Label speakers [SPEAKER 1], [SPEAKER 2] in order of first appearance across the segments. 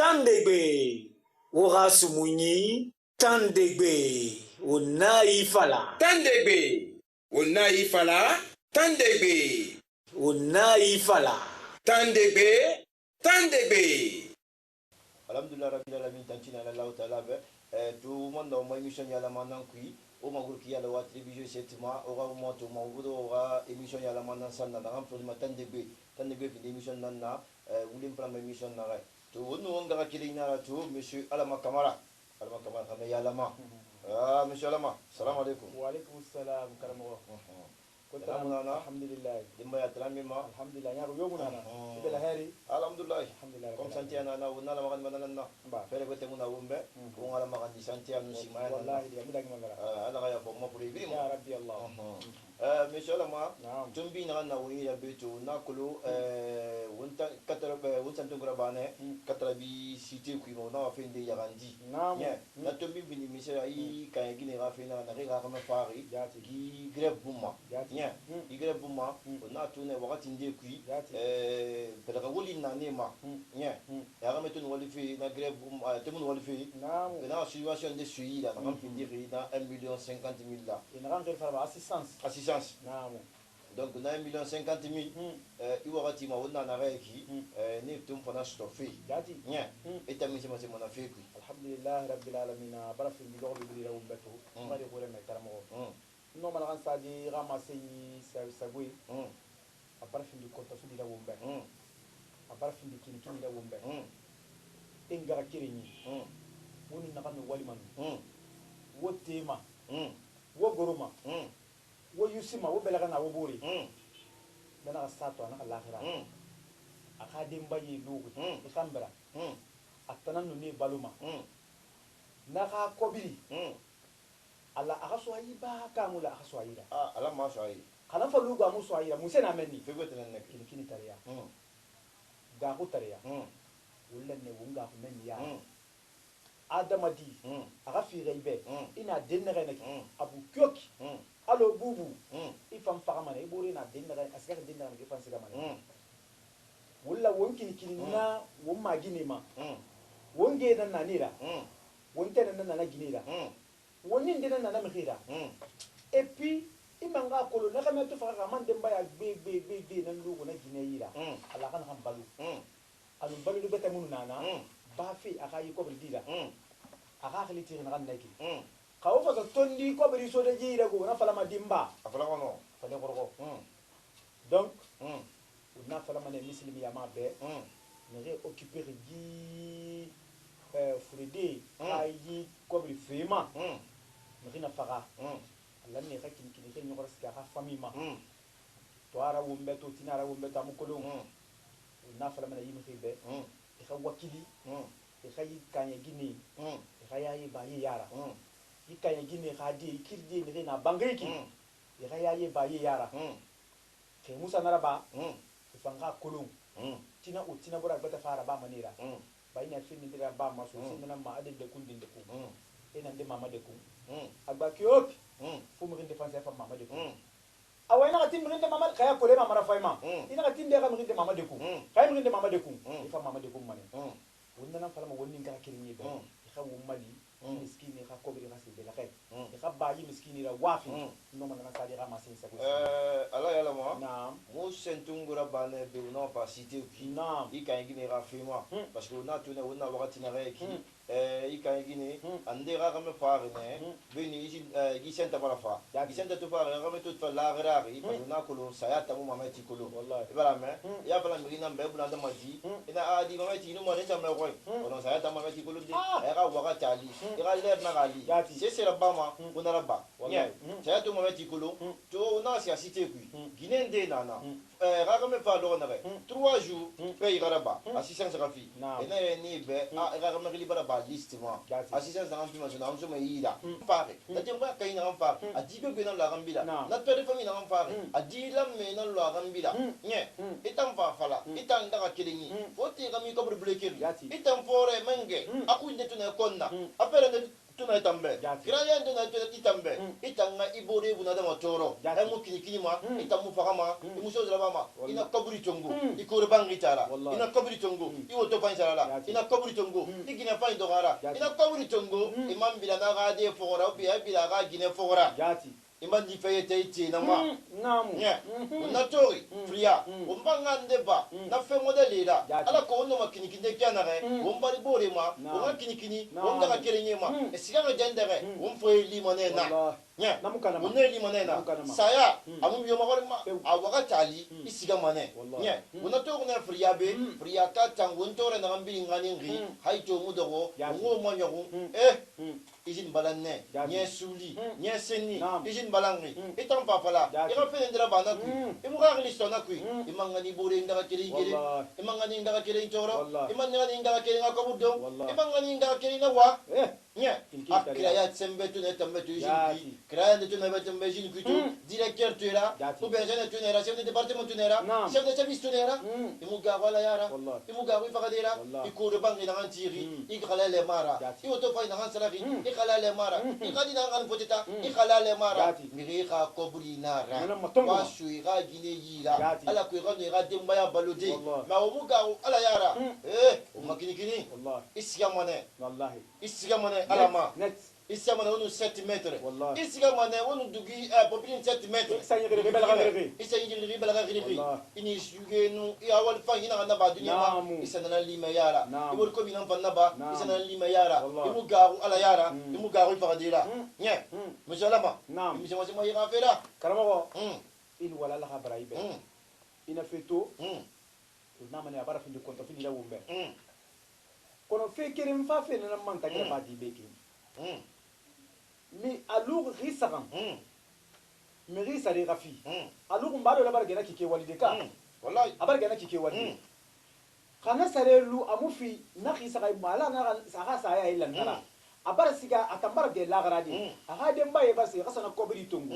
[SPEAKER 1] Tandegbe, Orasumunyi, Tandegbe, Onaifala.
[SPEAKER 2] Tandegbe, Onaifala, Tandegbe.
[SPEAKER 1] Onaifala.
[SPEAKER 2] Tandegbe, Tandegbe.
[SPEAKER 3] Alhamdulillah rabbil alamin tantina la Allah ta'ala tout le monde dans ma émission yala manan kui o magul ki yala wa télévision setima o ga mo to mo budo ga émission yala manan sanna da ram produit tandegbe fi émission nanna wulim pram émission na ga to wonu nga ga kilina to monsieur Alama Kamara khame yala ma monsieur Alama salam alaikum
[SPEAKER 4] wa alaikum assalam karamo
[SPEAKER 3] alhamdulillah dimba ya tramima
[SPEAKER 4] alhamdulillah ya yo munana bela hari
[SPEAKER 3] alhamdulillah
[SPEAKER 4] alhamdulillah
[SPEAKER 3] comme santiana na wona la magan manana ba fere ko temuna wumbe ko ngala magan di santiana sima
[SPEAKER 4] wallahi ya midagi magara
[SPEAKER 3] ana ga ya bo mo pour ibi
[SPEAKER 4] ya rabbi allah
[SPEAKER 3] monsieur Lama tumbi na na woni ya beto na kulu wonta katara wonta tungura bane katara bi cité ku mo na fa inde ya gandi na tumbi bini monsieur ai kan gine ga fa na ga ma fari gi greb buma igre buma na tune wakati ndie kui pedaka woli na nema ya ga metun woli fi na greb buma temun woli fi na situation de suyi la na fin dire na 1,50,000 là
[SPEAKER 4] et na ram faire
[SPEAKER 3] assistance donc na 1,50,000 i wakati ma wonna na reki ni tum fana stoffé et tamisi ma se mona fe kui
[SPEAKER 4] alhamdulillah rabbil alamin bara fi bigo bi rawu beto mari ko le me karamo no malagan sadi ramasser sagui a parfum du contact di la wombe a parfum di kini la wombe engara kirini woni na kanu waliman wo tema wo goroma wo yusima wo belaga na wo bori dana sato na lahira akadim bayi lugu ikambara atananu ni baluma na ka kobiri ala akaso ayiba kamula akaso ayira
[SPEAKER 3] ala ma so ayi
[SPEAKER 4] kana fa lugu amuso ayira musena menni
[SPEAKER 3] fe gote nan
[SPEAKER 4] kini kini tariya ga ko tariya wulla ne wunga ko menni ya adamadi aga fi reibe ina denna ga naki abu kyoki alo bubu ifam faga mane ibori na denna ga asga denna ga ifam siga mane wulla wonki kini na won gine ma wonge nan nanira wonte nan na ginira woni ndina na mkhira et puis imanga kolo na kama to faka man demba ya be nan lugo na gineira ala kan ham balu alu balu beta mun nana ba fi aka yi ko bidira aka khali tiri na kan naki kawo fa tondi ko bari so de jira go na fala madimba
[SPEAKER 3] afala kono
[SPEAKER 4] fale gorgo donc na fala mané muslimi ya ma be ne re occuper gi Frede ayi ko bari fema nrina faga Allah ne kaki kini ke nyoro ska ha famima to ara wumbe to tinara wumbe ta mukolo na fala mana yimi khibe e kha wakili e khayi kanya gini e khaya yi ba yi yara yi kanya gini khadi kirdi ne na bangeki e khaya yi ba yi yara ke musa naraba e fanga kolon tina utina bura bata fara ba manira ba ina fin ndira ba maso sinna ma ade de kundin de ku ina de mama de ku agba kiop fu mu rinde fanse fa mama de ku awai na tim rinde mama kaya kole mama na faima ina ka tim de ka rinde mama de ku kaya rinde mama de ku ifa mama de ku mane wonna na fala ma wonni ngara kirinyi be ikha wu mali miskini kha kobri kha sibe la khay ikha ba yi miskini ra wafi no man na sadi rama sin sa ko
[SPEAKER 3] ala yala mo
[SPEAKER 4] naam
[SPEAKER 3] mo sentungura bane be no pa cité ki
[SPEAKER 4] naam
[SPEAKER 3] i kan gine ra fima parce que on a tuna on a wakati na reki i kan gine ande ra me faare ne beni gi senta para fa gi senta to faare ra me to fa la ra ri parce na ko lo sayata mo mameti ko lo
[SPEAKER 4] wallahi
[SPEAKER 3] ibara me ya bala mi na mbe bula da maji ina adi mameti no mo ne ta me ko on sayata mameti ko lo di ra wakati ali ira le na gali c'est la bama on a la ba sayata mameti ko lo to na si cité ku gine nde nana ra me fa do na re 3 jours pe ira ba assistance rafi et na ni be ra me libera ba liste moi assistance dans un film na nzo ida pare na temba kai na fa a dibe be na la gambila na pere famille na fa a di la me na la gambila nye itam fa fala itam daga kiringi foti ga mi ko bloquer itam fore menge aku ndetu na konna apere tuna tambe
[SPEAKER 4] Jati.
[SPEAKER 3] graya tuna itambe itanga ibore buna da motoro
[SPEAKER 4] Jati.
[SPEAKER 3] mu kini ma itamu fakama imuso zala mama
[SPEAKER 4] Wallahi.
[SPEAKER 3] ina kaburi tongo ikore bangi tara
[SPEAKER 4] Wallahi.
[SPEAKER 3] ina kaburi tongo iwo to pan sala
[SPEAKER 4] Jati.
[SPEAKER 3] ina kaburi tongo igina pan dogara
[SPEAKER 4] Jati.
[SPEAKER 3] ina kaburi tongo imam bila na ga de fogora obi bila ga gine fogora
[SPEAKER 4] Jati.
[SPEAKER 3] imam di fayete iti na ma
[SPEAKER 4] Namu.
[SPEAKER 3] nya unatori fria umbanga ndeba na fe modelira
[SPEAKER 4] Jati.
[SPEAKER 3] ala ko no makini kinde kyana re umbari bore ma unga kini umda ka kerenye ma esiga ga jendere umfoy limone na
[SPEAKER 4] Wallahi.
[SPEAKER 3] nya
[SPEAKER 4] Namu kana ma.
[SPEAKER 3] unne limone na
[SPEAKER 4] Namu kana ma.
[SPEAKER 3] saya amu yo ma gore ma awaga tali isiga mane
[SPEAKER 4] Wallahi.
[SPEAKER 3] nya unato na fria be fria ka tangun tore na ngambi ngani ngi haito mudogo
[SPEAKER 4] Jati.
[SPEAKER 3] ngo mo nyogu izin balanne
[SPEAKER 4] Jati.
[SPEAKER 3] nye suli nye seni
[SPEAKER 4] Naam.
[SPEAKER 3] izin balangi itam papala
[SPEAKER 4] Jati.
[SPEAKER 3] ira fene ndira bana ku imuga ngli sona ku imangani bore ndaga kiri ngiri
[SPEAKER 4] Wallahi.
[SPEAKER 3] imangani ndaga kiri ntoro
[SPEAKER 4] Wallahi.
[SPEAKER 3] imangani ndaga kiri ngakabuddo
[SPEAKER 4] Wallahi.
[SPEAKER 3] imangani ndaga kiri ngawa nye
[SPEAKER 4] Kinki
[SPEAKER 3] akira ya tsembe tu ne tambe tu
[SPEAKER 4] Jati.
[SPEAKER 3] izin kira ne tu ne betembe jin ku tu directeur tu era
[SPEAKER 4] Jati.
[SPEAKER 3] ou bien jeune tu era chef de département tu era
[SPEAKER 4] Naam.
[SPEAKER 3] chef de service tu era imuga wala yara
[SPEAKER 4] Wallahi.
[SPEAKER 3] imuga wi fakadira
[SPEAKER 4] Wallahi.
[SPEAKER 3] ikuru bangi na ngantiri ikhala le mara
[SPEAKER 4] Jati.
[SPEAKER 3] iwoto fa na ngansala ikhala le mara ikadi na ngan poteta le mara
[SPEAKER 4] Jati.
[SPEAKER 3] ngiri ka kobri na ra
[SPEAKER 4] Nana matongo.
[SPEAKER 3] wa shui ga gine yira
[SPEAKER 4] Jati.
[SPEAKER 3] ala ku ga ne ga demba ya balode
[SPEAKER 4] Wallahi.
[SPEAKER 3] ma omuga ala yara o makini kini
[SPEAKER 4] Wallahi.
[SPEAKER 3] isiga mane
[SPEAKER 4] Wallahi.
[SPEAKER 3] isiga mane alama
[SPEAKER 4] Net.
[SPEAKER 3] isiga mane onu 7 metre
[SPEAKER 4] Wallahi.
[SPEAKER 3] isiga mane onu dugi populin 7 metre
[SPEAKER 4] Isa nyegere rebel ga gere.
[SPEAKER 3] isa yiri balaga giri
[SPEAKER 4] Wallahi.
[SPEAKER 3] ini suge nu ya wal fa hina na ba dunya ma
[SPEAKER 4] Namu.
[SPEAKER 3] isa na lima yara
[SPEAKER 4] Naam.
[SPEAKER 3] ibol ko minan fanna ba
[SPEAKER 4] Naam.
[SPEAKER 3] isa na lima yara
[SPEAKER 4] Wallahi.
[SPEAKER 3] imu garu ala yara imu garu fa gadira nye musalama
[SPEAKER 4] Naam.
[SPEAKER 3] imu sama sama yira fera
[SPEAKER 4] Karamo in wala la habara ibe.
[SPEAKER 3] mm
[SPEAKER 4] Ina feto
[SPEAKER 3] mm
[SPEAKER 4] na mane abara findi konto findi la wumbe.
[SPEAKER 3] mm
[SPEAKER 4] Kono fe kere mfa fe na manta kere ba di beki.
[SPEAKER 3] mm
[SPEAKER 4] Mi alur risagan.
[SPEAKER 3] mm
[SPEAKER 4] Mi risari rafi.
[SPEAKER 3] mm
[SPEAKER 4] Alur mbado la bargena kike walide ka.
[SPEAKER 3] wallahi
[SPEAKER 4] Abargena kike walide. Kana sare lu amufi na risaga mala na saga saya ila ngala. Abara siga atambara de lagradi. Aga de mbaye basi kasana kobri tungu.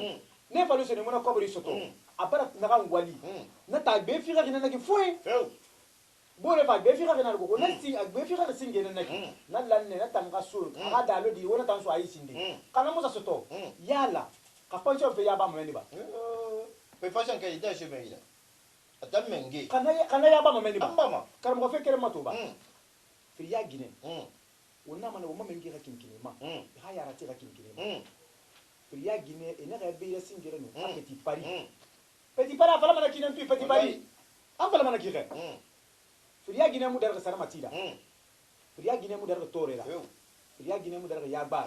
[SPEAKER 4] Ne falu sene mona kobri soto. Abara na wali. Na ta be fira kina na ki foi.
[SPEAKER 3] feu
[SPEAKER 4] Bore fa be fira kina ko na si be fira singe na ki. Na lanne na tanga sur. Aga dalo di wona tan so ayi sinde. Kana musa soto. Yala. Ka poncho fe yaba mo ba.
[SPEAKER 3] pe fashion ke ida she meida atam menge
[SPEAKER 4] Kana yaba mo ba.
[SPEAKER 3] ambama
[SPEAKER 4] Karam ko fe kere matoba.
[SPEAKER 3] mm
[SPEAKER 4] Fi ya gine.
[SPEAKER 3] mm
[SPEAKER 4] Wona mana wo mengi ka kinkini ma. Ha yara ti ka kinkini ma.
[SPEAKER 3] mm
[SPEAKER 4] Fi ya gine ina ga be ya singere no. Ka petit pari.
[SPEAKER 3] mm
[SPEAKER 4] Petit pari afala mana kinan tu petit pari. Afala mana kire.
[SPEAKER 3] mm
[SPEAKER 4] Fi ya gine mu dar sara matida.
[SPEAKER 3] mm
[SPEAKER 4] Fi ya gine mu dar torera.
[SPEAKER 3] feu
[SPEAKER 4] Fi ya gine mu dar ya ba.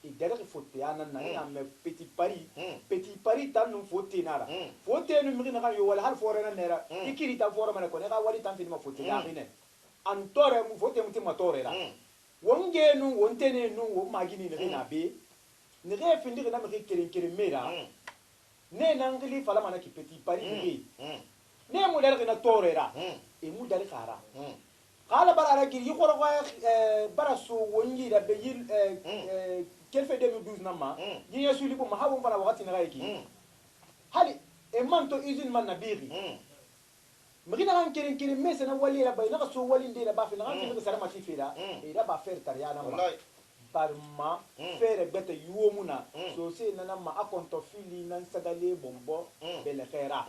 [SPEAKER 4] E dar fotte ana na me petit pari tan no fotte nara. Fotte no mi na yo wala hal fore na nera. Ikiri ta fore mana ko ne ga wali tan fin ma fotte ya gine. An tore mu fotte mu ti ma torera. Wonge nu wontene nu wo magini ne na be. Ne re findi na me kere mera. Ne nangili fala mana ki petit pari ni. Ne mu dar na torera. E mu dar khara. Kala bara gir yi khoro bara so wongi da be yil quel fait 2012 nama yi yesu libo ma hawo fara wakati na yiki hali e manto usine man na biri mrina kan kere mese na wali la bay na so wali ndira ba fi na kan kere sara mati fira e da ba faire tariana ma
[SPEAKER 3] wallahi
[SPEAKER 4] parma faire bete yuomuna so se na ma akonto fili nan sagale bombo bele khaira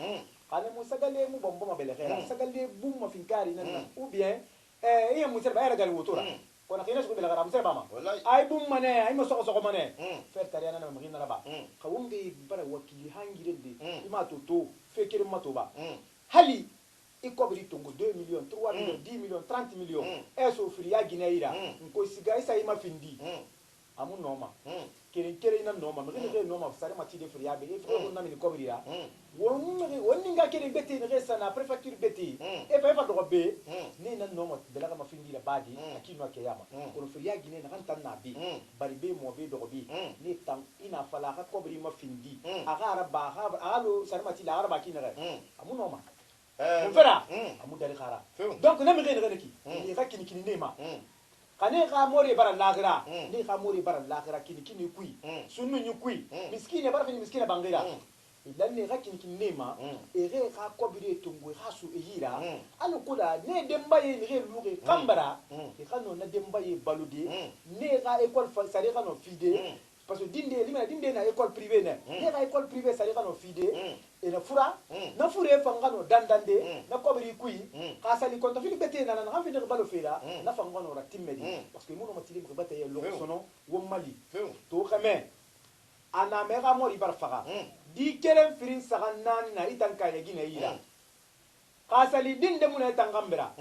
[SPEAKER 4] kana mu sagale mu bombo ma bele khaira sagale bum ma finkari na ou bien iya mu serba era gal wotora kona kina shukubela gara mu serba ma
[SPEAKER 3] wallahi
[SPEAKER 4] ay bum mane ay mo soko mane faire tariana na mrina la ba kawunge bara wakili hangire de ima toto fekere matoba hali ikobri tongo 2 millions 3 millions 10 millions 30 millions eso fria gineira nko siga isa ima findi amu noma kere ina noma mrina noma sare mati de fria be fria na mi kobri ya wonni nga kere beti ne resa na prefecture beti e fa do be ni na noma de la ma findi la badi akino akeyama ko fria gine na kan tan na bi bari be mo be do bi ni tan ina fala ka kobri ma findi aga araba aga lo sare mati la araba kinere amu noma mon frère amu dari khara donc na mi gene ki ni ka kini ne ma kane ka mori bara lagira ni ka mori bara lagira kini kui sunu nyu kui miskine bara fini miskine bangira idan ne rakin kin nema ere ka kobire tungu hasu ejira alo kula ne dembaye ne lure kambara e kano na dembaye balude ne ga école sare kano fide parce que dinde na école privée ne ga école privée sare kano fide e na fura na fure fangano dandande na kobiri kui ka sali konto fili bete na na fini balo fera na fangano ra timmedi parce que mono matili bata ye lo sono wo mali to xame ana mega mori barfaga di kelen firin sagan nani na itan kaya gina yira kasali dinde muna tangambira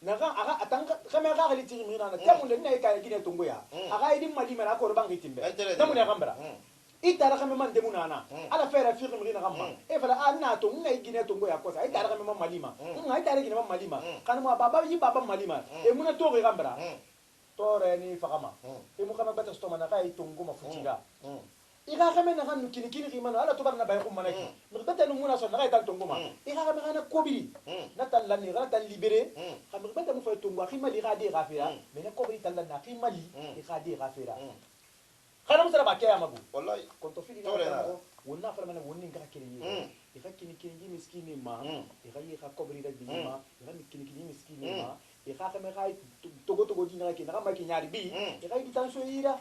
[SPEAKER 4] naga aga atanga kama ga gali tiri mina na tamunde na kaya gina tungoya aga idin mali mara ko bangi timbe namuna gambira itara kama man de munana ala fera fi mina gamma e fala anna to ngai gina tungoya ko sa itara kama malima ngai itara gina malima kan mo baba yi baba malima e muna to ga gambira tore ni fagama e mu kama bata stoma na kai tungo mafutinga iga kame na kan kini rimano ala to barna bay ko manaki mi bata no muna so na ay tan tongoma iga kame kana kobiri na tan la ni tan libéré xam mi bata mu fay tongo khima li gadi gafira mais na kobiri tan la na khima li gadi gafira kana musara ba kaya magu
[SPEAKER 3] wallahi
[SPEAKER 4] konto fili na wonna fara mana wonni ngara kiri iga kini miskini ma iga yi ka kobiri da bima iga kini miskini ma iga kame kay togo dinga ki na ma ki nyari bi iga yi tan so yira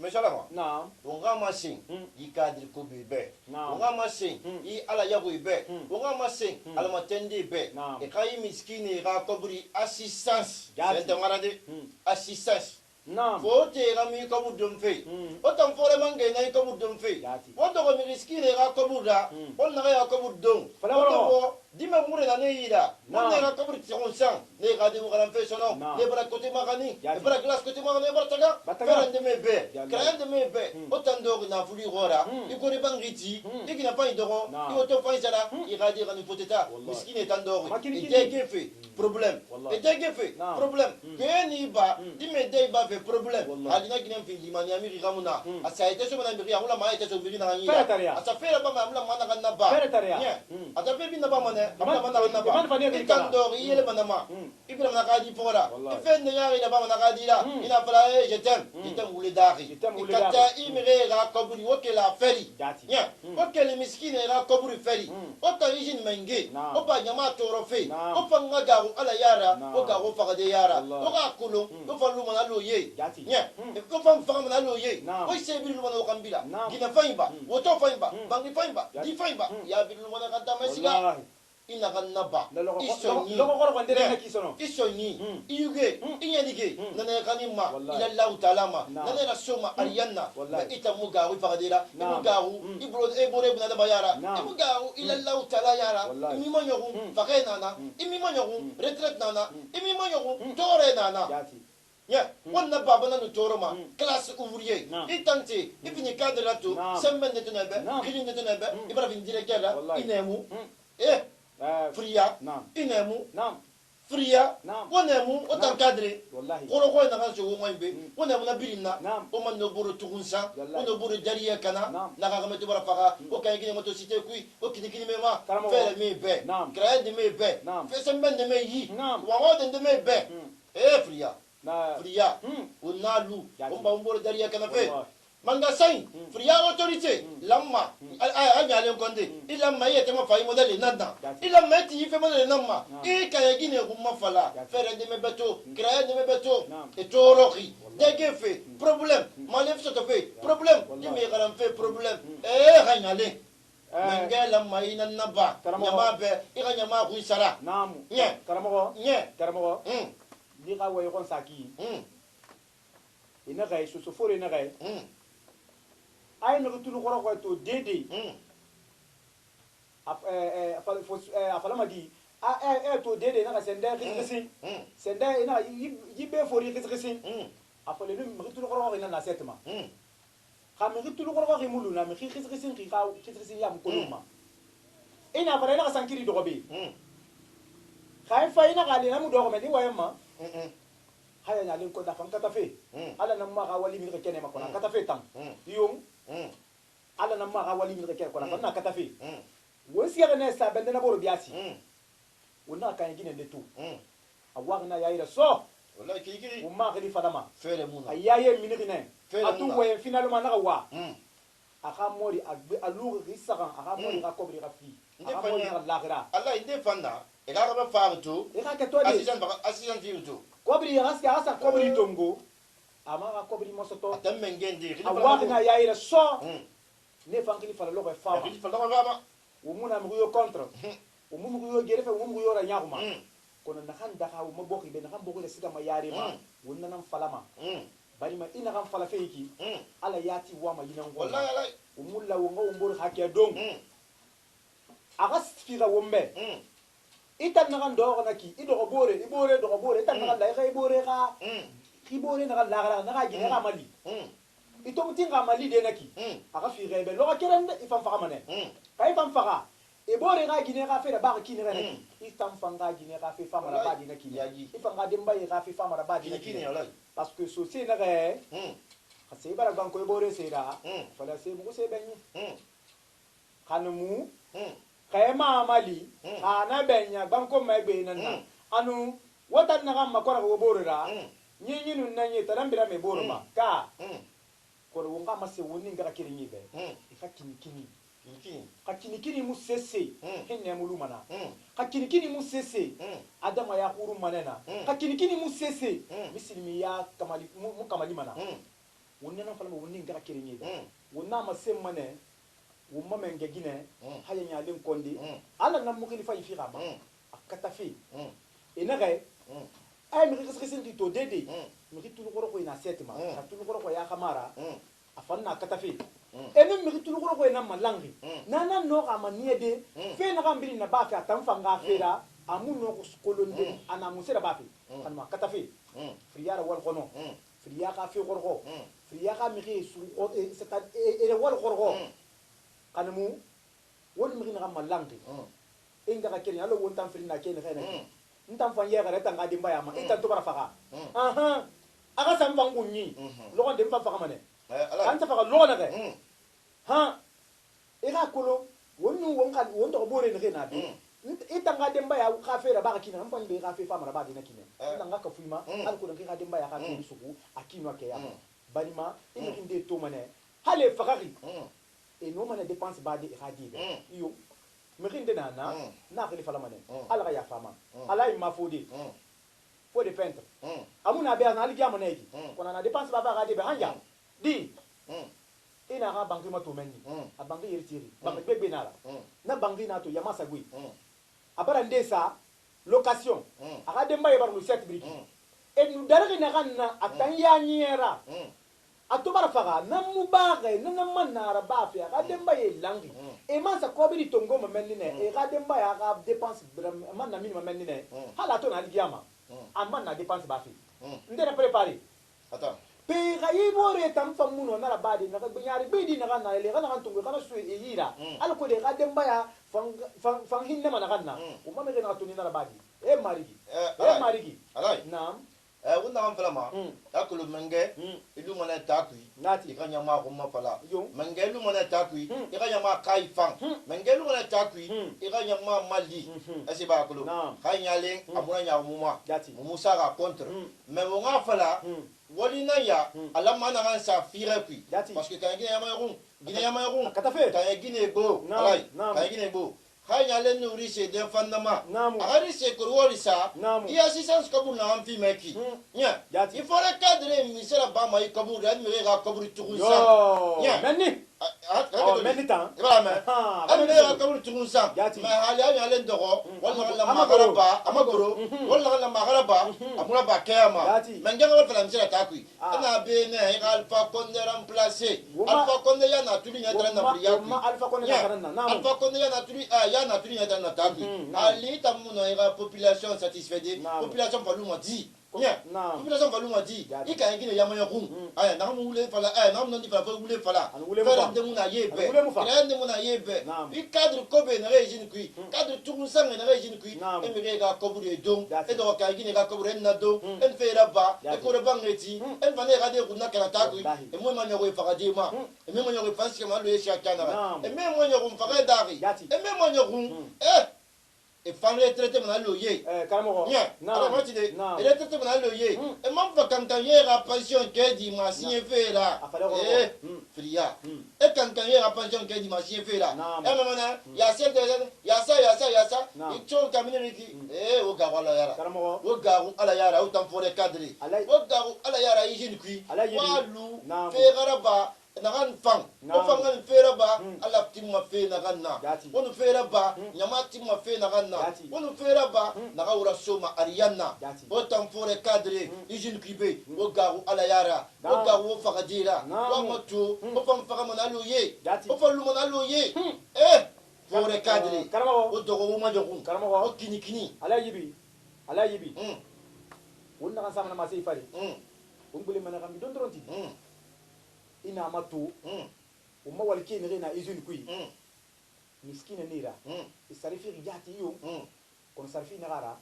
[SPEAKER 3] monsieur Lama. Naam. Onga masin i cadre ko bebe. Onga masin i ala yago ibe. Onga masin ala matende be. E kai miskini ga kobri assistance. C'est de assistance. Naam. Fote ga mi ko budum fe. Otam fore mange na ko budum fe. Woto ko miskini ga kobuda. On na ga ko budum. Fala dima mure na neira mon ne ga kabri on sang ne ga de garan fe sono ne bra côté magani ne bra glace côté magani ne bra taga ferande me be krayande me be otando na fuli gora i ko bangiti i kina pa idoro i oto fa isala i ga de gani poteta miskine tando i dege fe problème e dege fe problème ke ni ba dime de ba fe problème adina kina fi limani ami gamuna asa ite so na mi ya ma ite so mi na ngira asa fera ba ma na ga na ba ata fe bi na ba il est manama il peut na kadi fora il fait ne yari na ba na kadi la il a fala je t'aime wule dari kata imire ga kaburi woke la feri nya woke le miskine ga kaburi feri ota yijin menge opa nyama torofe opa ngaga ala yara oga go faga de yara oga kulo o falu mana loye nya o fam faga mana loye o sebi lu mana kambila gina faimba woto faimba bangi faimba di faimba ya bilu mana kanta masiga ina kanaba isoni isoni iyuge inyanige nana kanima ila Allah ta'ala nana rasoma ariyanna ita muga wi fagadira muga ibro ebore buna da bayara muga ila Allah ta'ala yara imi manyogu fakena na imi manyogu retret nana imi manyogu tore nana ya wonna baba na toroma classe ouvrier itante ifini cadre là tout sembende tunebe kilinde tunebe ibra vin directeur inemu fria inemu fria wonemu otan cadre koro ko na kan so ngombe wonemu na birina o man no buru tugunsa o no buru dariya kana na ga meto bara faga o kay gine moto cité kui o kini mema fere me be créer de me be fe sembende me yi wa ngode de me be fria o nalu o ba buru dariya kana fe manga sai fria autorité lamma anyale konde ilamma yete ma fay modèle nanda ilamma ti fe modèle namma e kaya gine gumma fala faire de me beto créer de me beto et toroki dege fait problème malef so to fait problème di me garan fait problème anyale manga lamma ina naba nyama be ira nyama ku sara namu nye karamo ni ga wayo kon saki ina ga so fore ina ga ay no tulu khoro ko to dede afala madi to dede na senda khisi senda ina yibe fori khisi afale no tulu khoro ko ina na setma kham tulu khoro ko mulu na khisi khisi yam koluma ina afale na sankiri do gobe khay fa ina gali na mu do ko me ni wayema haya na len ko da fam kata fe ala na ma ga wali mi ko kene ma ko na kata fe tam yong ala na ma wali mi ke ko na kata fi wosi ya ne sa bende na boro biasi wona kan gine de tout awa na yaira so wallahi kiki umma khali fadama fere muna ayaye minigine atu we finalement na wa
[SPEAKER 4] aka mori alu risagan aka mori ka kobri ka fi aka mori ka lagra
[SPEAKER 3] Allah inde fanda e ga ba fa to
[SPEAKER 4] e ka to de
[SPEAKER 3] assistant fi to
[SPEAKER 4] kobri asa kobri tongo ama ka kobri mosoto
[SPEAKER 3] tam mengende
[SPEAKER 4] awagna yaira so ne fankili fala lo fa
[SPEAKER 3] fi fala ba
[SPEAKER 4] wo muna mu yo contre wo mu yo gere fe wo mu yo ra nyakuma kono na kan daka wo mabokhi be na kan bokhi sida ma yari ma wonna nan falama bari ma ina kan fala feiki ala yati wa ma yinan go
[SPEAKER 3] wallahi
[SPEAKER 4] wo mulla wo ngo mbor hakke dong aga fira wo mbe ita na kan do na ki ido go bore ibore do go bore ita na kan la ga ibore ga ibore na kan la na ga gine ga mali ito mutinga mali de na ki aga fira be lo ga kerende ifan fa mane kai fan fa ibore ga gine ga fera ba ki ne ga ki istam fanga gine ga fe fama la ba dina ki yaji ifanga demba ga fe fama la ba dina ki parce que so c'est na ga c'est bara banko ibore c'est da fala c'est mu c'est benni kanu kay ma mali ana benya banko ma gbe nan anu wata na ga makora go bore ra nyi nun na nyi tarambira me bore ma ka ko wonga ma se woni ngara kirinyi be ikakini kini musese hinne mulumana kini musese adama ya huru manena kini musese misilimi ya kamali mu kamali mana wonna na falama wonni ngara kirinyi wonna ma semmane wumma menge gine haya nyalen kondi ala na mukili fa yifi gaba akata fi enaga ay mi kisi di to dede mi tulu goro ko ina setma tulu goro ko ya khamara afanna akata fi ene mi tulu goro ko ina malangi nana no ga maniede fe na gambiri na ba fa tamfanga fera amuno ko kolonde ana musira ba fi kan ma akata fi friyara wal kono friya ka fi goro friya ka mi su c'est ere wal goro kanamu woni mi na malangi inga ka kenya lo won tan frina kenya kenya ntan fan yega reta ngadi mbaya ma ita to bara faka aha aga sam fan kunyi lo ko dem fa faka mane anta faka lo na ga ha ira kolo wonu won kan won to bore ne na bi ita ngadi mbaya ka fera ba kina mpan be ka fe fa mara ba dina kina na ngaka fuima al ko ngadi mbaya ka ke suku akinwa ke ya bari ma ina inde to mane hale fakari et nous on a dépense badi radi yo merinde na khali fala mané ala ga ya fama ala ima fodi faut de peintre amuna be na ali ga mané kona na dépense ba radi be hanja di ina ga banki ma to menni a banki yertiri banki bebe na banki na to yamasa gui abara ndesa location aga demba yebar no 7 briques et nous darga na ganna atanya nyera atobara faga namu bagay nanam nara ba fi ga demba ye langi e man sa ko bi tongo ma menni ne e ga demba ya ga dépense man na minimum menni ne hala to na algiama amman na dépense ba fi ndere préparer
[SPEAKER 3] attends
[SPEAKER 4] pe ga yibore tam famuno na ba di na ga nyari be di na ga na le ga na tongo kana su e yira al ko de ga demba ya fang hinne man na ganna o ma me ga na to ni na ba di e marigi
[SPEAKER 3] alai
[SPEAKER 4] nam
[SPEAKER 3] wunda kan fala ma akulu menge ilu mana takui
[SPEAKER 4] nati
[SPEAKER 3] ikanya ma ko ma fala menge ilu mana takui ikanya ma kai fang menge ilu mana takui ikanya ma mali asiba akulu kanya len amuna nya mu sara contre mais mo nga fala wali na ya ala mana kan sa fire kui parce que quand gine ya ma ron
[SPEAKER 4] kata fe
[SPEAKER 3] quand gine go alai quand gine go kanya len no rise de fandama agari se korwori sa i assistance kabu na amfi meki nya il faut le cadre misera ba mai kabu ran me ga kabu tukunsa nya
[SPEAKER 4] menni menni tan
[SPEAKER 3] ba me am me ga kabu tukunsa ma hali anya len dogo wala la magaraba amagoro wala la magaraba amuna ba kema menga ga fala misera takui ana be ne ga alfa konde remplacer alfa konde ya na tuli nya tran na priya
[SPEAKER 4] alfa konde na
[SPEAKER 3] alfa konde ya na tuli ya na tuli nya na takui ali tamuno ira population satisfaite population faluma di population faluma di ika ngine ya moyo kum aya na mu wule fala na mu ndi fala wule fala fala ndemuna yebe ira ndemuna yebe i cadre kobe na régime kui cadre tukusanga na régime kui emire ga kobure don e do ka ngine ga kobure na do en fera ba e ko re bangeti en fane ga de kuna kana takui e mo ma nyogo fa ga de ma e me mo nyogo fansi ma lo e sha kana e me mo nyogo fa ga dari e me mo nyogo et fan retraité mon alloyer
[SPEAKER 4] karamɔgɔ
[SPEAKER 3] Nya, alors moi tu dis, il est traité mon alloyer. Et moi, quand il y a la pension qui dit ma signé fait là. Fria. Et quand il y a la pension qui dit ma signé fait là. Et maintenant, il y a ça, il y a ça, il y a ça, il y a ça. Il tourne comme il dit. Eh, au gars, ala yara. Au gars, ala yara, autant pour les cadres. Au gars, ala yara, il gêne qui. Walou, Ferraba. Nagan fang o fangan fera ba ala timma fe nagan na onu fera ba nyama timma fe nagan na onu fera ba naga ura soma ariana o tamfore cadre ijin kibe o garu ala yara o garu fakadira o matu o fang faga monaloye o falu monaloye fore cadre o dogo ma dogo o kini
[SPEAKER 4] ala yibi on nagan sama na masai fare on bule mana kam don dronti ina mato umma walke ne na izun kui miskina nira isarifi rijati yo kon sarfi nagara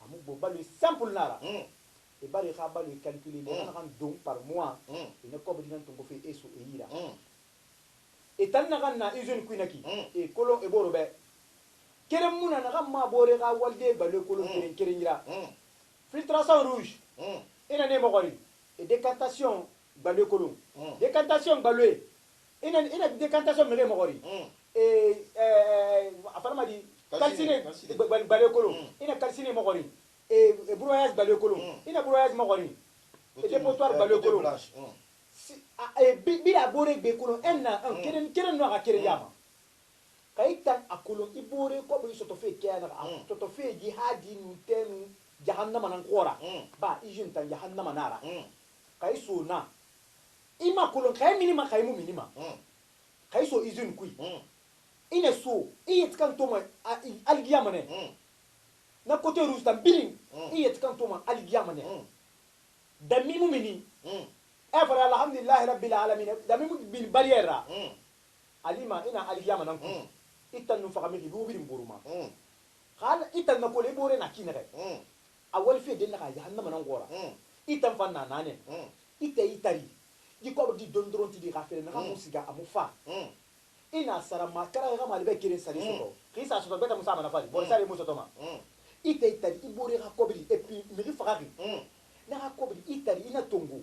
[SPEAKER 4] amu bo balu simple nara e bari kha balu calculer le na kan don par mois ina ko be dinan to go fe eso e yira e tan na kan na izun kui naki e kolon e boro be kerem muna na kan ma bore ga walde balu kolon keren yira filtration rouge ina ne mo gori et décantation balé kolon décantation balé ina décantation mege mogori afalma di calciné balé kolon ina calciné mogori et broyage balé kolon ina broyage mogori et dépotoir balé kolon et bila boré be kolon enna keren no ga keren yama kaytan akolon ibore ko bi soto fe kena soto fe jihadi nutenu jahannama nan qora ba ijin tan jahannama nara kay suna ima kolon kay minima kay mu minima kay so izun kui ina so iyet kan toma algiyamane na côté rouge tan bilin iyet kan toma algiyamane da mimu mini afara alhamdulillah rabbil alamin da mimu bil barrière alima ina algiyamana ku itan nu fakami bi birim buruma khala itan na ko le bore na kinere awal fe den na jahannama nan gora itan fanna nane itari di ko di dondron ti di rafele na musiga amufa ina sara makara ga mali be kirin sali so khisa so beta musa na fali bo sali muso toma itari ibore ga ko bi et puis mi fakari na ga ko bi itari ina tongo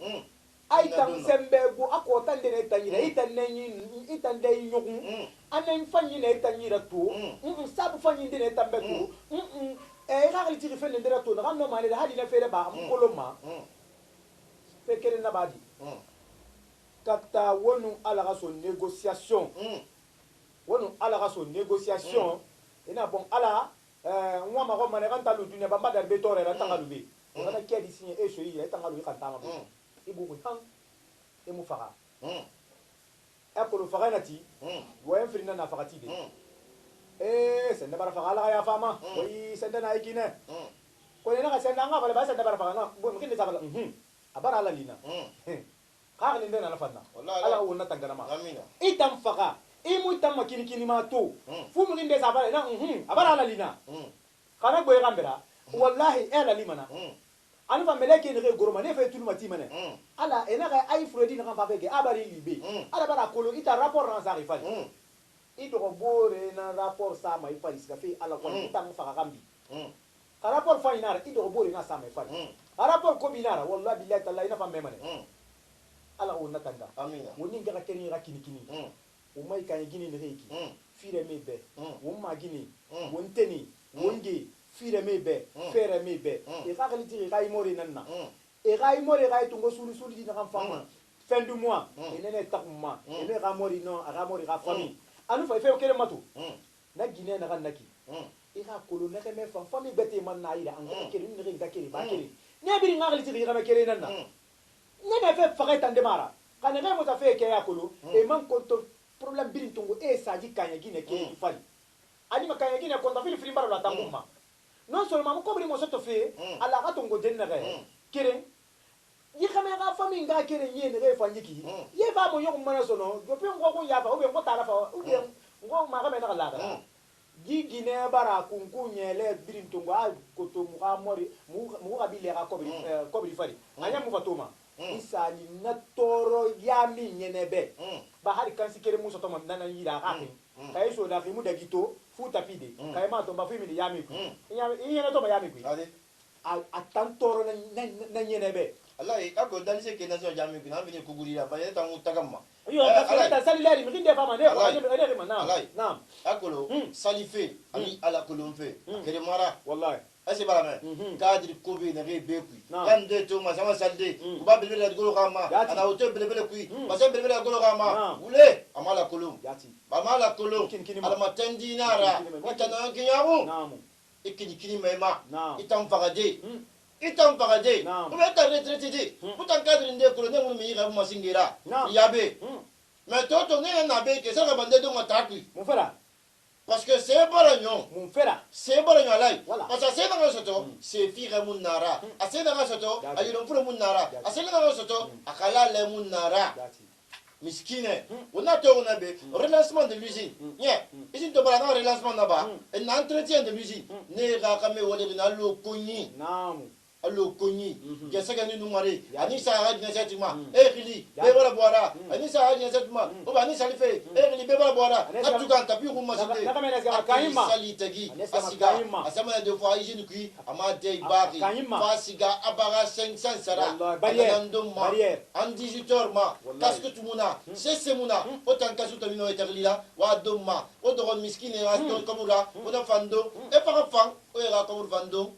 [SPEAKER 4] aitan sembe go akota ndene tanyira itan de nyoku anen fanyi ne tanyira to sabu fanyi ndene tambe to ga li ti fele ndera to na no mali hadi na fele ba am koloma fe kere na badi kata wonu ala so négociation ina bon ala nwa ma ko mane kan talu dunya bamba dar be tore ra tangalu be ona ke di signé e so yi tangalu kan tama be ibu ko han e mu fara e ko lu fara nati wo en frina na fara ti de senda bara fara ala ya fama oi senda na ikine ko ina ka senda nga bale ba senda bara fara na bo mkin de sabala abara ala lina kha ni ndena na fanna ala wonna tangana ma amina itam faka imu tam makini ma to fu mu nginde sabala na abara ala lina kana boy gambera wallahi ala limana anu fa meleke ni goroma ne fe tulu mati mane ala ena ga ay frodi na fa feke abari libe ala bara kolo ita rapport na sa rifali ito ko bore na rapport sa mai fali ska fe ala ko itam faka gambi ka rapport fa inara ito ko bore na sa mai fali rapport ko binara wallahi billahi taala ina fa memane ala wonna tanga amina woni ngaka keni ga kini o mai kan gini ne reki fire mebe wo ma gini wonteni wonge fire mebe fere mebe e ga galiti ga imori nanna e ga imori ga tungo sulu di na kan fama fin du mois e nene takuma e ne ga mori no ga mori ga fami anu fa fe o kere matu na gine na kan naki e ga kolo na ke me fami bete man na ira an ga kere ni ga kere ba kere ne bi nga galiti ga me kere nanna ne me fe faga tan demara kana ga mo ta fe ke ya kolo e man konto problème birin tungo e saji kanya gine ke fali ani ma kanya gine konta fili fili mbara la tanguma non seulement ko bri mo soto fe ala ga tungo denna ga kere yi xame ga fami nga kere yene ga fanyi ki ye ba mo yokum mana sono go pe ngo ko ya fa o be ngo tara fa o be ngo ma ga me na la ga gi gine bara kunku nyele birin tungo a ko to mu ga mori mu ga bile ga ko bri fali anya mu fatoma isali na toro yami nyenebe ba hari kansi kere muso to nana yira ka kay so da fi mu dagito futa pide kayma to ba fimi yami ku inyana to ba yami ku a tantoro na nyene be
[SPEAKER 3] Allah ako dali se kena so yami ku na vini kugurira ba yeta mutakama
[SPEAKER 4] yo ka salilari mi kinde fama ne ko ne ma naam
[SPEAKER 3] akolo salife ami ala kolomfe kere mara
[SPEAKER 4] wallahi
[SPEAKER 3] asi bara me kadri kobe na re be ku kan de to ma sama salde ku ba belbele golo kama ana hotel belbele ku ba se belbele golo kama ule amala kolom ba mala kolom ala matendi nara itana kinyaru
[SPEAKER 4] naam
[SPEAKER 3] ikini mema itam fagade ko be ta retraité putan kadri nde ko ne mun mi ga ma singira yabe mais toto ne na be ke sa ga bande do matakui
[SPEAKER 4] mon frère
[SPEAKER 3] parce que c'est baranyo
[SPEAKER 4] mon frère
[SPEAKER 3] c'est baranyo alai parce que c'est dans soto c'est fira mun nara c'est dans soto ayiro fura mun nara c'est dans soto akala le mun nara miskine on a to on a be relancement de l'usine yeah ici to bara na relancement na ba un entretien de l'usine ne ga kame wole na lo konni
[SPEAKER 4] naam
[SPEAKER 3] allo konni ya saka ni numare ani sa ha ni setima khili be wala boara ani sa ha ni setima o ba ni salife khili be wala boara hatu kan tapi ko masinde
[SPEAKER 4] na kama na kaima
[SPEAKER 3] salitagi asiga asama de fois hygiène qui ama de bari fasiga abara 500 sara barrière en 18 heures ma kasque tumuna c'est muna autant kasu tamino eterlila wa domma o do miskine wa to kamura o da fando e para fan o era kamur fando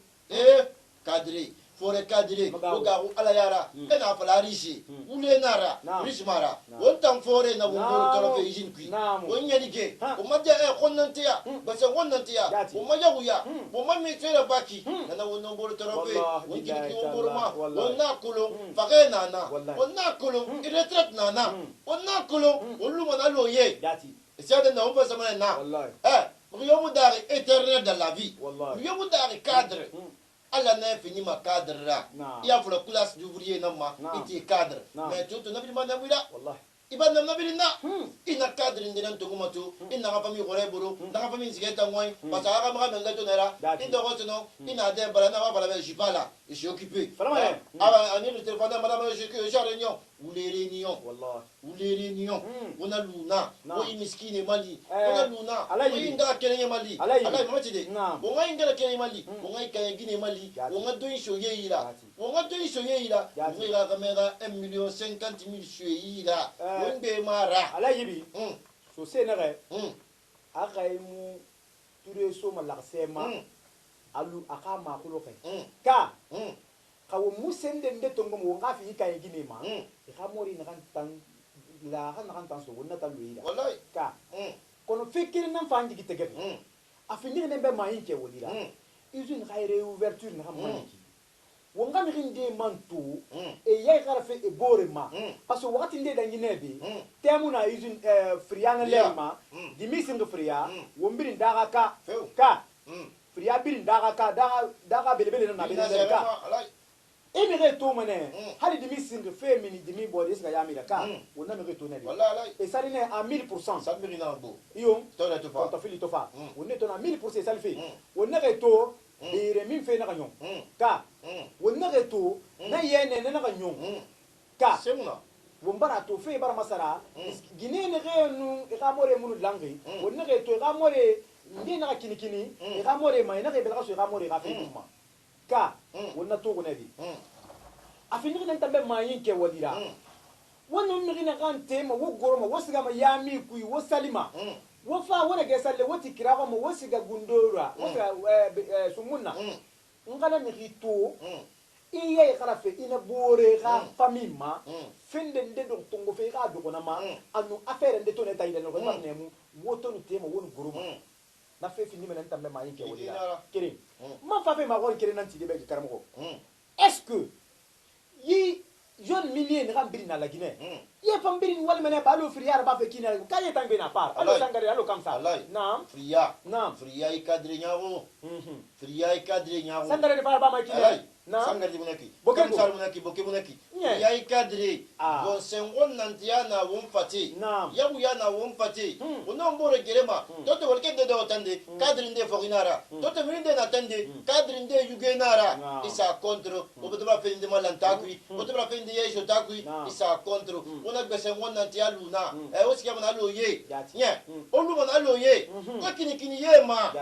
[SPEAKER 3] cadré fore cadré o garu ala yara ena fala rishi ule nara rishi mara wontan fore na wumoro toro fe izin kui wonya dige o madja e khonnantiya basa wonnantiya o madja uya o mamme fere baki na wono boro toro fe wonki ki wumoro ma wonna kulo fagena na wonna kulo iretrat na wonna kulo wolu mana loye c'est de non pas ça na riyomu dari éternel dans la vie riyomu dari cadre Allah n'a fini ma cadre là. Il y a pour la classe d'ouvrier non ma, il est cadre. Mais tout le monde n'a pas là. Iba na bili na ina cadre ndena ntongoma to ina ga famille gore boro na ga famille zigeta ngwai parce que ga ma ngato nera ina go tno ina de bala na ba bala je pas là je suis occupé aba ani le téléphone madame je suis en réunion ou les réunions on a luna o miskine mali on a luna o inga kenya mali alay mama tide o nga inga kenya mali o nga kanya gine mali o nga do shoye ira o nga do shoye ira o nga ga mera 1,50,000 shoye ira wonde mara
[SPEAKER 4] alayibi so senere akaimu ture so malaksema alu akama kuloke ka kawo musende nde tongo mo ngafi ikaye gine ma ikamori na kan la kan tan so wonna tan luira
[SPEAKER 3] wallahi
[SPEAKER 4] ka kono fikiri nan fanji kitege afini ne be ma yinke wolira usine khaire ouverture na kamani wonga mi rinde mantu e yai kara fe e bore ma parce que wakati nde da nginebe temu na usine frianga lerma di misim do fria wombiri ndaga ka fria biri ndaga ka daga belebele na belebele ka e mi reto mane hali di misim do fe mini di mi body ska yamira ka wonna mi reto ne
[SPEAKER 3] wallahi
[SPEAKER 4] e sali ne a 1000%
[SPEAKER 3] ça mi na bo
[SPEAKER 4] yo
[SPEAKER 3] to na to fa
[SPEAKER 4] to fili to fa wonna to na 1000% sali fe wonna reto de min fe na kanyon ka wonna reto na yene na kanyon ka
[SPEAKER 3] semuna
[SPEAKER 4] wombara to fe bara masara gine ne renu e ka more munu langi wonna reto e ka more ndi na kinikini e ka more mai na ke bela so e ka more ka fe kuma ka wonna to go nebi afini ne tambe mai ke wadira wonna mi ne kan tema wo goroma wo siga ma yami kui wo salima wofa wona ke salle woti kirago mo wosiga gundora wosiga sumunna ngala mi rito iye kala fe ina bore ga famima fende nde do tongo fe ga do kona ma anu affaire nde to ne tayde no ko nemu woto ni tema won guruma na fe fini men tambe ma yike wodi kiri ma fa fe ma ko kiri nan ti de be karamo est-ce que yi jeune millier ne rambiri na la Guinée ye pambiri wal mena ba lo friar ba fe kina ka ye tangbe na par allo sangare allo comme ça naam fria
[SPEAKER 3] i cadre nyaro fria i cadre nyaro
[SPEAKER 4] sangare de ba ma kina naam
[SPEAKER 3] sangare munaki
[SPEAKER 4] bokem
[SPEAKER 3] sar munaki bokem munaki fria i cadre bon sengon nantia na won fati yabu ya na won fati ono mbore gerema toto walke de do tande cadre nde foginara toto minde na tande cadre nde yugenara isa contre o bedra fe nde malanta kui o bedra fe nde yeso takui isa contre kuna gbese ngona ti aluna o sike mana lo ye nye olu mana lo ye ko kini ye ma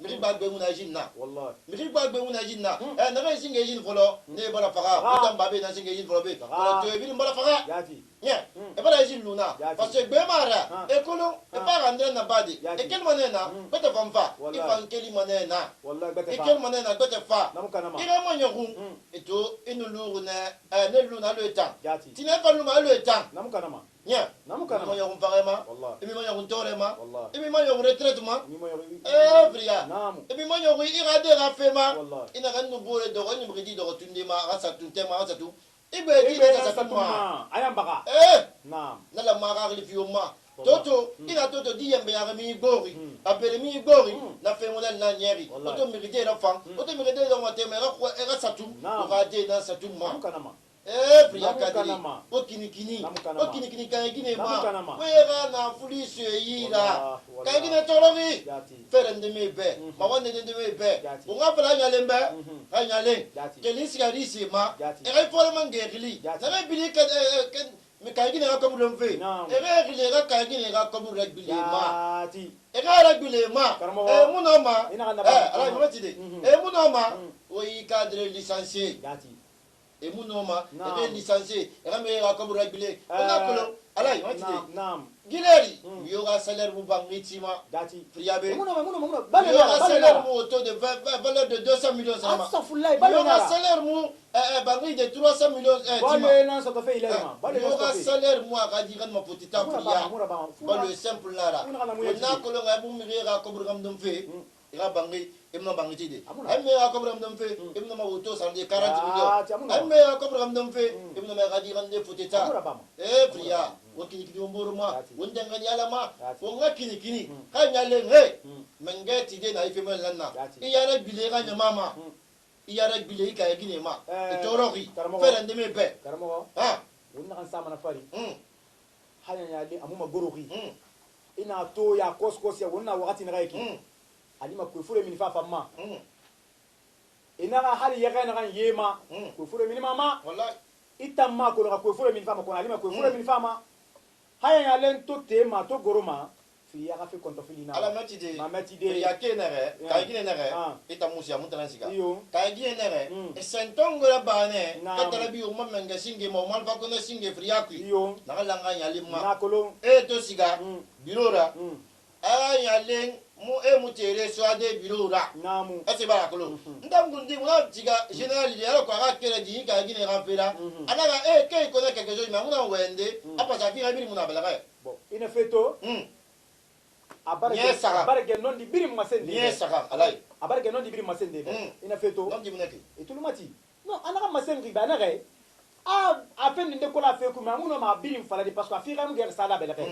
[SPEAKER 3] mi ba gbe nguna jinna
[SPEAKER 4] wallahi
[SPEAKER 3] mi ba gbe nguna jinna na ga singe jin folo ne bala faga o tam babe na singe jin folo be to e bi bala faga nye e bala jin luna parce que gbe mara e kolo e pa rendre na badi e kel manena bete famfa e fan keli manena
[SPEAKER 4] wallahi bete
[SPEAKER 3] e
[SPEAKER 4] fa
[SPEAKER 3] kel manena bete fa
[SPEAKER 4] namukanama
[SPEAKER 3] ira manyo e to inu luru ne luna lo etan
[SPEAKER 4] jati
[SPEAKER 3] tina fa luna lo etan
[SPEAKER 4] namukanama
[SPEAKER 3] nya
[SPEAKER 4] namukanama
[SPEAKER 3] manyo kun farema
[SPEAKER 4] wallahi
[SPEAKER 3] e mi manyo kun torema
[SPEAKER 4] wallahi
[SPEAKER 3] e mi manyo kun retraitement
[SPEAKER 4] mi moyo
[SPEAKER 3] bria
[SPEAKER 4] namu
[SPEAKER 3] e mi manyo kun ira de ra fema
[SPEAKER 4] wallahi
[SPEAKER 3] ina kan no bore do ni bridi do tunde ma asa tunte ma asa tu ibe di
[SPEAKER 4] ibe
[SPEAKER 3] sa
[SPEAKER 4] sa
[SPEAKER 3] tuma
[SPEAKER 4] tuma ayambaka
[SPEAKER 3] na
[SPEAKER 4] naam
[SPEAKER 3] la ma ga li fioma toto ina toto di yembe ya mi gori apele mi gori na fe mona na nyeri toto mi ride la fan toto mi ride do mote me ra sa tu ko ga de na sa tu ma
[SPEAKER 4] namukanama
[SPEAKER 3] bria kadiri o kini ka gine ma we ga na fulisi yira ka gine tologi fere ndeme be ma wonde ndeme be o ga fala nyalembe ha nyalen kelisi ga risi ma e ga fole mangeli na be bili ka me ka gine ga kamu lomfe e ga gile ga ka gine ga kamu regbile ma e ga regbile ma e muno ma ala mo tide e muno ma o yi cadre licencié et mon homme est licencié et là mais comme régulier on a colon allez on dit
[SPEAKER 4] naam
[SPEAKER 3] Gileri il y aura salaire pour bangitima
[SPEAKER 4] dati
[SPEAKER 3] friabe il y
[SPEAKER 4] balera
[SPEAKER 3] aura salaire pour autour de valeur de 200 millions seulement
[SPEAKER 4] astaghfirullah
[SPEAKER 3] il y aura salaire pour bangi de 300 millions
[SPEAKER 4] balena so to fe ilema
[SPEAKER 3] il y aura salaire moi ka diran ma petita fria ba le simple là on a colon ga bu mirira ko burgam dum fe ira bangi imno bangi tide amme ya ko bram dum fe imno ma auto sande 40 millions amme ya ko bram dum fe imno ma gadi rande futeta fria wakini kidi omboroma wonde ngani alama wonga kini ka nyale he menge tide na ife men lanna iyara bile ga nyamama iyara bile ka yagine ma itorogi fere ndeme be
[SPEAKER 4] karamo
[SPEAKER 3] ha
[SPEAKER 4] wonna kan sama na fari hanya nyale amuma gorogi ina to ya koskos ya wonna wakati na gaiki alima kwefure mini fa famma ina hali yaga na kan yema kwefure mini mama
[SPEAKER 3] wallahi
[SPEAKER 4] itamma ko la kwefure mini fama ko alima kwefure mini fama haya ya len to tema to goroma fi ya fi konto filina
[SPEAKER 3] ala mati de ya kenere ka gine nere ita musia mutana siga ka gine nere e sentongo la bane ka tarabi o mamenga singe mo mal fa ko na singe friaki na la nganya limma
[SPEAKER 4] na kolon
[SPEAKER 3] e to siga birora aya len mu e mu tere so ade birora
[SPEAKER 4] namu
[SPEAKER 3] ase bara kolo ndam gundi mu na siga general ya ko ga kere ji ka gine ga fera anaga e ke ko na quelque chose ma mu na wende apa sa fi ga biri mu na balaga
[SPEAKER 4] bon ina feto abarge non di biri masende
[SPEAKER 3] ni saka alai
[SPEAKER 4] abarge non di biri masende ina feto
[SPEAKER 3] non di munaki
[SPEAKER 4] itulumati no anaka masendi bana ga a fen de ko la fe ko ma muno ma biri fala di parce que afira mu ger sala bela ke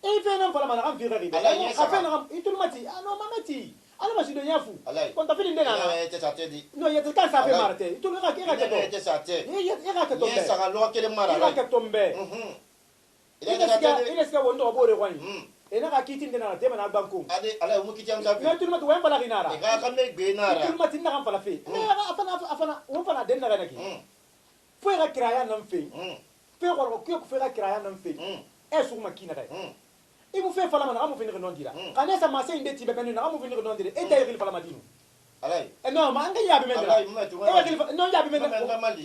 [SPEAKER 4] e fe nan fala ma na fira ribe a fe na itulumati no mamati ala ma sido nyafu kon ta fili ndena na
[SPEAKER 3] te sa te di
[SPEAKER 4] no yete kan sa fe marte itulumati ka ke to
[SPEAKER 3] te sa te
[SPEAKER 4] e ka ke to
[SPEAKER 3] ni saka lo kele mara
[SPEAKER 4] ka ke to mbe ina ska wondo bore kwani ena ka kiti ndena na tema na banko
[SPEAKER 3] ade ala mu kiti am safi
[SPEAKER 4] mais tout le monde wem fala ginara
[SPEAKER 3] e ka kamne gbe nara
[SPEAKER 4] tout le monde tinna kan fala fe afana wem fala den na ki fo ga kiraya nan fe fe ko fe ga kiraya nan fe e su ma kina kai e mu fe fala mana amu finir non dira kana sa ma se inde tibe benu na amu finir non dira e dayri fala madinu
[SPEAKER 3] alai
[SPEAKER 4] e no ma anga yabi mendra e no yabi mendra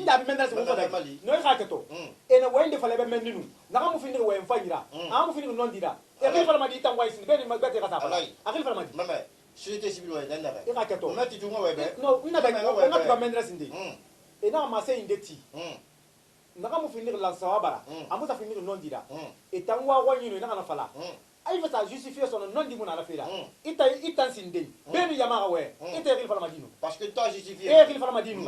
[SPEAKER 4] yabi mendra se wona
[SPEAKER 3] mali
[SPEAKER 4] no ka keto e na wende fala be meninu na amu finir we mfanyira amu finir non dira e ri fala madi tangwa isi be ni magbete ka sapa akil fala madi
[SPEAKER 3] mama société civile wa danda
[SPEAKER 4] e ka keto
[SPEAKER 3] na ti tunga we be
[SPEAKER 4] no ina ba na ba mendra sinde e na ma se inde ti na amu finir la sawabara amu ta finir non dira e tangwa wanyino na kana fala ay fata justifier son non di mona la fera ita sinde beni yamaga we ita ri fala madino
[SPEAKER 3] parce que toi justifier
[SPEAKER 4] ri fala madino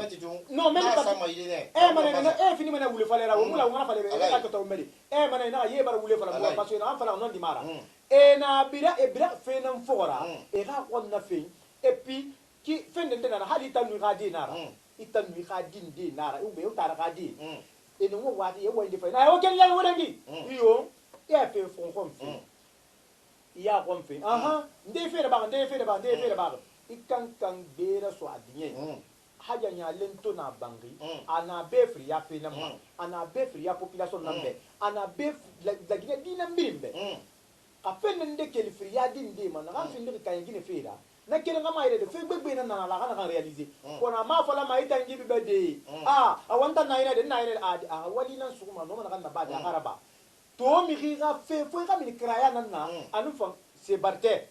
[SPEAKER 4] non mais
[SPEAKER 3] pas ça ma idée
[SPEAKER 4] mané fini mané wule falera wo mula ngana fale be ka to mbedi mané na ye bara wule fala parce que na fala non di mara na bira fe nan fora ga kon na fe et puis ki fende ndena na hali tanu ga di nara itanu ga di nara ube o tara ga di e no wo wadi e wo ndi fe na o ken ya wo dangi iyo e fe fon kon fe iya konfe nde fere ba ikan kan bera so adinye haja nya lento na bangi ana be free ya pe na ma ana be free ya population nambe ana be la gine dina mbimbe a fen nde ke free ya din de man ran fin de kan gine fera na kele ngama ire de fe gbegbe na na la kana réaliser ko na ma fala ma ita ngibi be de a wanta na ire de na ire a wali nan suguma no man kan na ba da haraba to mi riga fe fo ga mi kraya nan na anu fa c'est Barthé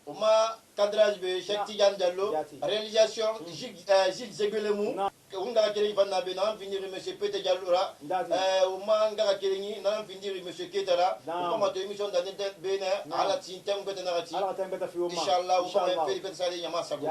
[SPEAKER 3] Oma cadrage be Cheikh Tidiane Diallo, réalisation Gilles Zeguelemou, Ungara Kelly Van Nabena, finir monsieur Peter Diallo, Oma Ngara Kelly, nan finir monsieur Ketara, comme tu émission d'année Bénin, à la Tintem Betanarati, Inch'Allah, ou pas Felipe Sali Yamasago.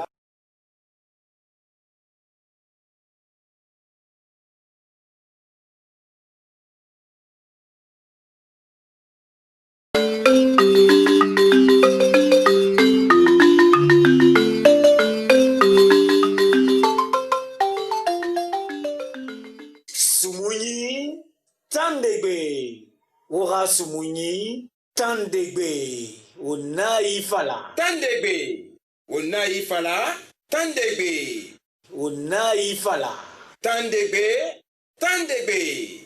[SPEAKER 1] Sumunyi Tandegbe. Ora Sumunyi Tandegbe. Onai Fala.
[SPEAKER 2] Tandegbe. Onai Fala. Tandegbe.
[SPEAKER 1] Onai Fala.
[SPEAKER 2] Tandegbe. Tandegbe.